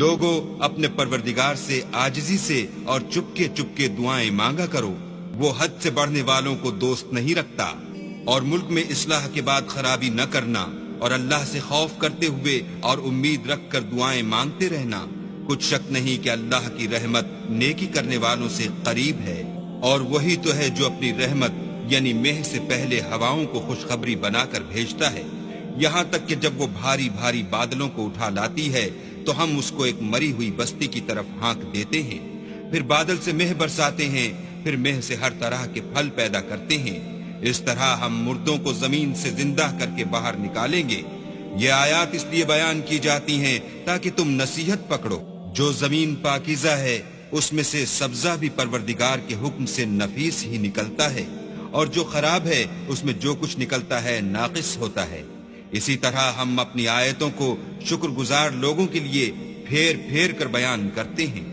لوگوں اپنے پروردگار سے عاجزی سے اور چپکے چپکے دعائیں مانگا کرو، وہ حد سے بڑھنے والوں کو دوست نہیں رکھتا۔ اور ملک میں اصلاح کے بعد خرابی نہ کرنا، اور اللہ سے خوف کرتے ہوئے اور امید رکھ کر دعائیں مانگتے رہنا۔ کچھ شک نہیں کہ اللہ کی رحمت نیکی کرنے والوں سے قریب ہے، اور وہی تو ہے جو اپنی رحمت یعنی مہ سے پہلے ہواؤں کو خوشخبری بنا کر بھیجتا ہے، یہاں تک کہ جب وہ بھاری بھاری بادلوں کو اٹھا لاتی ہے تو ہم اس کو ایک مری ہوئی بستی کی طرف ہانک دیتے ہیں، پھر بادل سے مہ برساتے ہیں، پھر مہ سے ہر طرح کے پھل پیدا کرتے ہیں۔ اس طرح ہم مردوں کو زمین سے زندہ کر کے باہر نکالیں گے۔ یہ آیات اس لیے بیان کی جاتی ہیں تاکہ تم نصیحت پکڑو۔ جو زمین پاکیزہ ہے اس میں سے سبزہ بھی پروردگار کے حکم سے نفیس ہی نکلتا ہے، اور جو خراب ہے اس میں جو کچھ نکلتا ہے ناقص ہوتا ہے۔ اسی طرح ہم اپنی آیتوں کو شکر گزار لوگوں کے لیے پھیر پھیر کر بیان کرتے ہیں۔